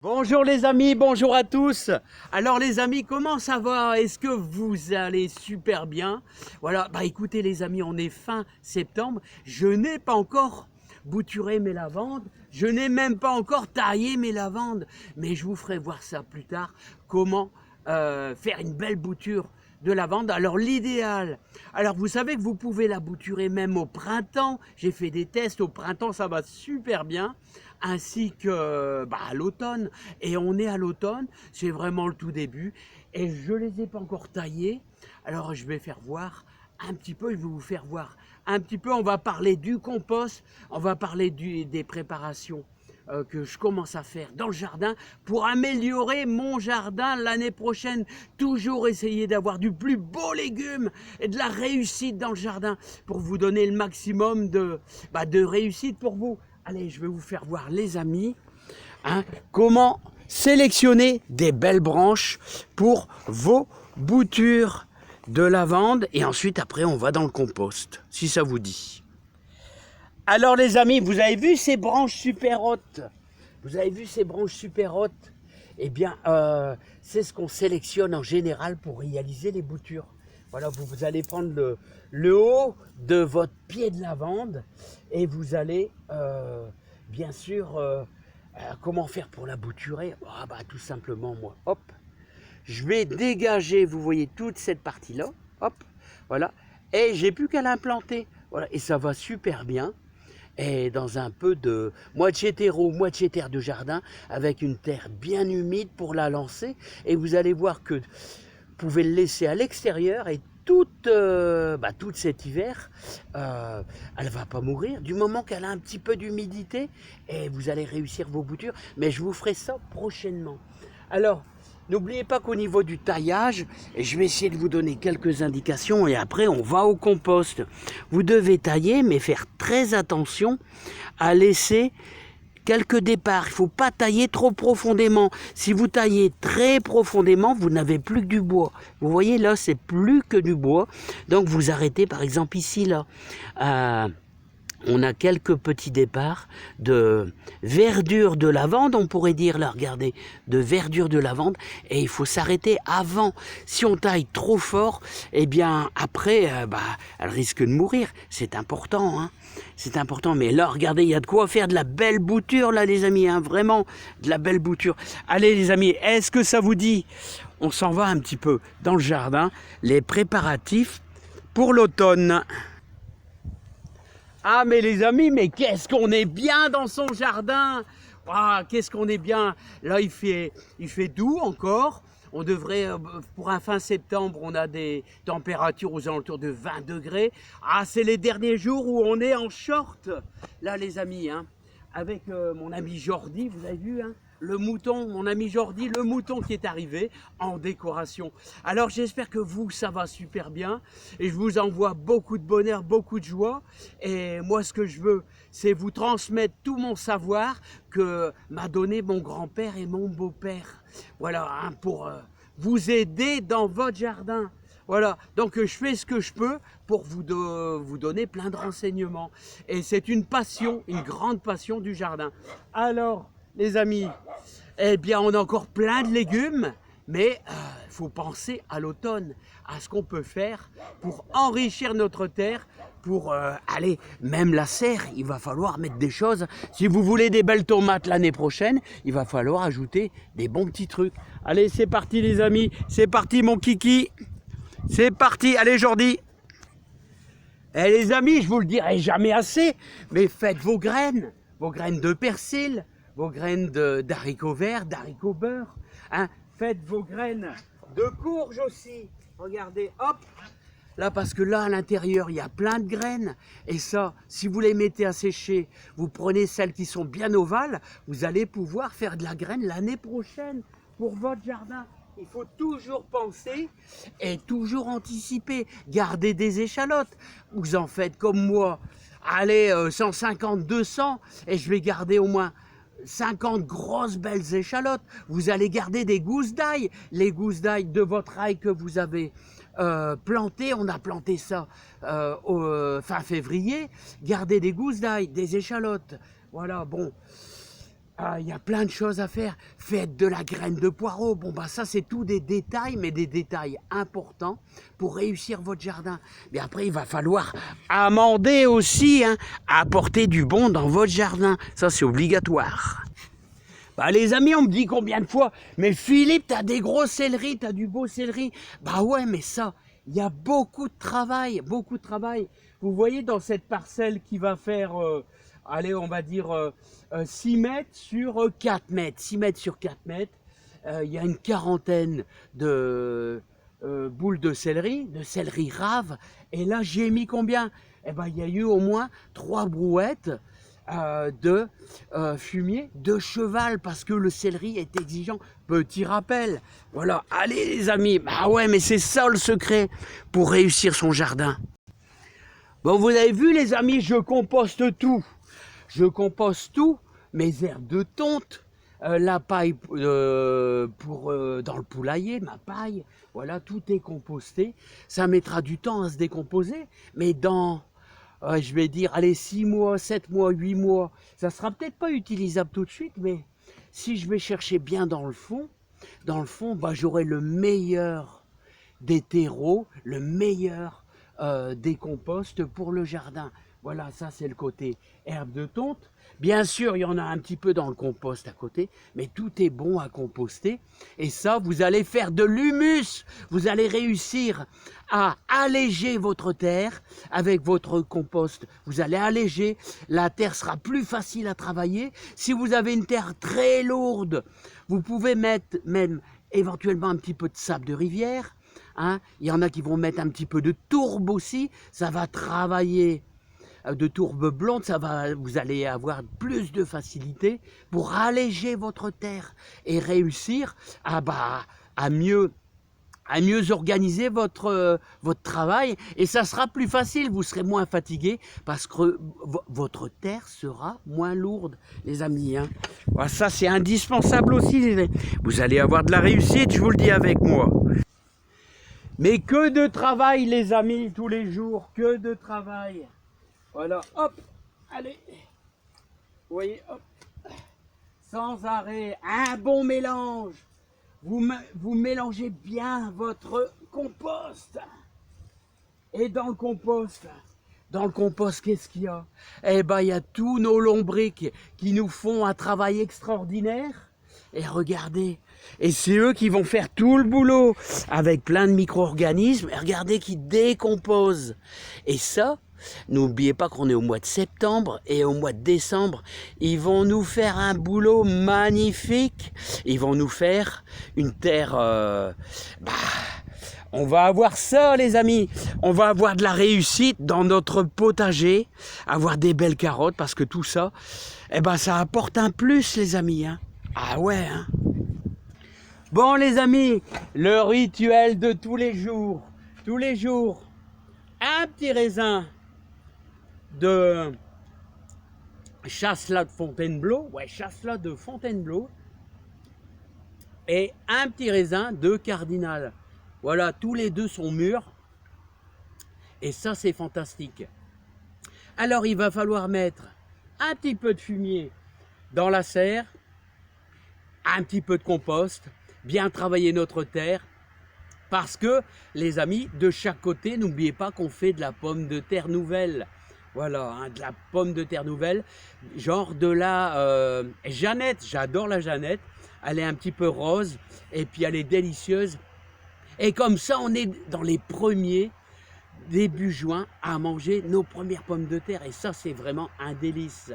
Bonjour les amis, bonjour à tous. Alors les amis, comment ça va? Est-ce que vous allez super bien? Voilà, bah écoutez les amis, on est fin septembre. Je n'ai pas encore bouturé mes lavandes. Je n'ai même pas encore taillé mes lavandes. Mais je vous ferai voir ça plus tard. Comment faire une belle bouture de lavande. Alors l'idéal, alors vous savez que vous pouvez la bouturer même au printemps. J'ai fait des tests, au printemps ça va super bien, ainsi que à l'automne. Et on est à l'automne, c'est vraiment le tout début. Et je ne les ai pas encore taillés. Alors je vais faire voir un petit peu, je vais vous faire voir un petit peu. On va parler du compost, on va parler des préparations que je commence à faire dans le jardin pour améliorer mon jardin l'année prochaine. Toujours essayer d'avoir du plus beau légume et de la réussite dans le jardin pour vous donner le maximum de réussite pour vous. Allez, je vais vous faire voir les amis, comment sélectionner des belles branches pour vos boutures de lavande. Et ensuite, après, on va dans le compost, si ça vous dit. Alors les amis, vous avez vu ces branches super hautes? Vous avez vu ces branches super hautes? Eh bien, c'est ce qu'on sélectionne en général pour réaliser les boutures. Voilà, vous allez prendre le haut de votre pied de lavande et vous allez, bien sûr, comment faire pour la bouturer? Tout simplement, moi, hop, je vais dégager, vous voyez, toute cette partie-là, hop, voilà, et j'ai plus qu'à l'implanter. Voilà, et ça va super bien. Et dans un peu de moitié terreau, moitié terre de jardin, avec une terre bien humide pour la lancer. Et vous allez voir que vous pouvez le laisser à l'extérieur et toute cet hiver, elle ne va pas mourir du moment qu'elle a un petit peu d'humidité et vous allez réussir vos boutures. Mais je vous ferai ça prochainement. Alors, n'oubliez pas qu'au niveau du taillage, je vais essayer de vous donner quelques indications et après on va au compost. Vous devez tailler mais faire très attention à laisser quelques départs. Il ne faut pas tailler trop profondément. Si vous taillez très profondément, vous n'avez plus que du bois. Vous voyez là, c'est plus que du bois. Donc vous arrêtez par exemple ici là. On a quelques petits départs de verdure de lavande, on pourrait dire, là, regardez, de verdure de lavande, et il faut s'arrêter avant. Si on taille trop fort, eh bien, après, elle risque de mourir. C'est important, hein. C'est important, mais là, regardez, il y a de quoi faire de la belle bouture, là, les amis, hein, vraiment, de la belle bouture. Allez, les amis, est-ce que ça vous dit? On s'en va un petit peu dans le jardin, les préparatifs pour l'automne. Ah mais les amis, mais qu'est-ce qu'on est bien dans son jardin! Qu'est-ce qu'on est bien! Là il fait doux encore. On devrait, pour un fin septembre, on a des températures aux alentours de 20 degrés. C'est les derniers jours où on est en short, là les amis, hein, avec mon ami Jordi, vous avez vu, hein, le mouton, mon ami Jordi, le mouton qui est arrivé en décoration. Alors j'espère que vous, ça va super bien et je vous envoie beaucoup de bonheur, beaucoup de joie. Et moi, ce que je veux, c'est vous transmettre tout mon savoir que m'a donné mon grand-père et mon beau-père. Voilà, hein, pour vous aider dans votre jardin. Voilà, donc je fais ce que je peux pour vous donner plein de renseignements. Et c'est une passion, une grande passion du jardin. Alors, les amis, eh bien, on a encore plein de légumes, mais il faut penser à l'automne, à ce qu'on peut faire pour enrichir notre terre, pour aller, même la serre, il va falloir mettre des choses. Si vous voulez des belles tomates l'année prochaine, il va falloir ajouter des bons petits trucs. Allez, c'est parti les amis, c'est parti mon kiki, c'est parti, allez Jordi. Et les amis, je vous le dirai jamais assez, mais faites vos graines de persil, vos graines d'haricots verts, d'haricots beurre, hein. Faites vos graines de courge aussi. Regardez, hop, là parce que là à l'intérieur il y a plein de graines et ça, si vous les mettez à sécher, vous prenez celles qui sont bien ovales, vous allez pouvoir faire de la graine l'année prochaine pour votre jardin. Il faut toujours penser et toujours anticiper. Gardez des échalotes. Vous en faites comme moi. Allez, 150, 200 et je vais garder au moins 50 grosses belles échalotes. Vous allez garder des gousses d'ail. Les gousses d'ail de votre ail que vous avez planté. On a planté ça fin février. Gardez des gousses d'ail, des échalotes. Voilà, bon. il y a plein de choses à faire. Faites de la graine de poireau. Bon, bah ça, c'est tout des détails, mais des détails importants pour réussir votre jardin. Mais après, il va falloir amender aussi, hein, apporter du bon dans votre jardin. Ça, c'est obligatoire. Bah les amis, on me dit combien de fois, mais Philippe, t'as des gros céleris, t'as du beau céleri. Bah ouais, mais ça, il y a beaucoup de travail, beaucoup de travail. Vous voyez dans cette parcelle qui va faire, allez, on va dire 6 mètres sur 4 mètres. 6 mètres sur 4 mètres, il y a une quarantaine de boules de céleri rave. Et là, j'ai mis combien? Eh ben, il y a eu au moins 3 brouettes de fumier de cheval parce que le céleri est exigeant. Petit rappel, voilà, allez les amis, bah ouais, mais c'est ça le secret pour réussir son jardin. Bon, vous avez vu les amis, je composte tout. Je composte tout, mes herbes de tonte, la paille dans le poulailler, ma paille, voilà, tout est composté. Ça mettra du temps à se décomposer, mais dans je vais dire, allez, 6 mois, 7 mois, 8 mois, ça sera peut-être pas utilisable tout de suite, mais si je vais chercher bien dans le fond, bah, j'aurai le meilleur des terreaux, le meilleur des composts pour le jardin. Voilà, ça c'est le côté herbe de tonte. Bien sûr, il y en a un petit peu dans le compost à côté, mais tout est bon à composter. Et ça, vous allez faire de l'humus. Vous allez réussir à alléger votre terre avec votre compost. Vous allez alléger, la terre sera plus facile à travailler. Si vous avez une terre très lourde, vous pouvez mettre même éventuellement un petit peu de sable de rivière. Hein. Il y en a qui vont mettre un petit peu de tourbe aussi. Ça va travailler de tourbe blonde, vous allez avoir plus de facilité pour alléger votre terre et réussir à mieux organiser votre travail, et ça sera plus facile, vous serez moins fatigué parce que votre terre sera moins lourde, les amis. Hein. Voilà, ça c'est indispensable aussi, vous allez avoir de la réussite, je vous le dis avec moi. Mais que de travail les amis, tous les jours, que de travail. Voilà, hop, allez, vous voyez, hop, sans arrêt, un bon mélange. Vous mélangez bien votre compost. Et dans le compost, qu'est-ce qu'il y a? Eh ben, il y a tous nos lombrics qui nous font un travail extraordinaire. Et regardez, et c'est eux qui vont faire tout le boulot avec plein de micro-organismes. Et regardez, qui décomposent. Et ça, n'oubliez pas qu'on est au mois de septembre et au mois de décembre, ils vont nous faire un boulot magnifique. Ils vont nous faire une terre... on va avoir ça les amis, on va avoir de la réussite dans notre potager, avoir des belles carottes parce que tout ça, eh ben, ça apporte un plus les amis. Hein. Ah ouais hein. Bon les amis, le rituel de tous les jours, un petit raisin de chasselas de Fontainebleau, de Fontainebleau, et un petit raisin de Cardinal. Voilà, tous les deux sont mûrs, et ça c'est fantastique. Alors il va falloir mettre un petit peu de fumier dans la serre, un petit peu de compost, bien travailler notre terre, parce que les amis, de chaque côté, n'oubliez pas qu'on fait de la pomme de terre nouvelle. Voilà, hein, de la pomme de terre nouvelle, genre de la Jeannette, j'adore la Jeannette, elle est un petit peu rose, et puis elle est délicieuse. Et comme ça, on est dans les premiers, début juin, à manger nos premières pommes de terre, et ça, c'est vraiment un délice.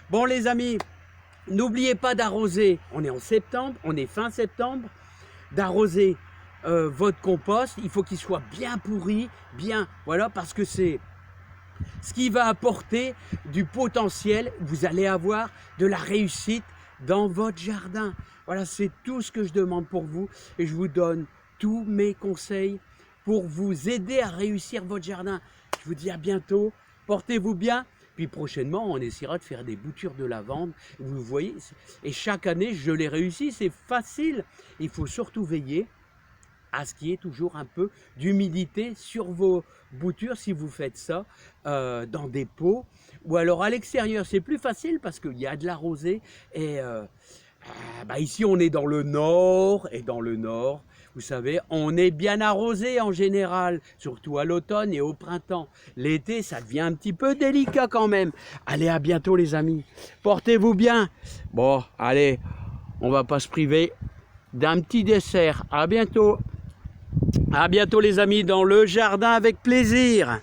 Bon les amis, n'oubliez pas d'arroser, on est en septembre, on est fin septembre, d'arroser votre compost, il faut qu'il soit bien pourri, bien, voilà, parce que c'est ce qui va apporter du potentiel, vous allez avoir de la réussite dans votre jardin. Voilà, c'est tout ce que je demande pour vous, et je vous donne tous mes conseils pour vous aider à réussir votre jardin. Je vous dis à bientôt, portez-vous bien. Puis prochainement, on essaiera de faire des boutures de lavande. Vous voyez, et chaque année, je les réussis, c'est facile. Il faut surtout veiller à ce qu'il y ait toujours un peu d'humidité sur vos boutures si vous faites ça dans des pots ou alors à l'extérieur. C'est plus facile parce qu'il y a de la rosée et ici on est dans le nord et dans le nord, vous savez, on est bien arrosé en général, surtout à l'automne et au printemps. L'été, ça devient un petit peu délicat quand même. Allez, à bientôt les amis. Portez-vous bien. Bon, allez, on va pas se priver d'un petit dessert. À bientôt. À bientôt les amis dans le jardin avec plaisir.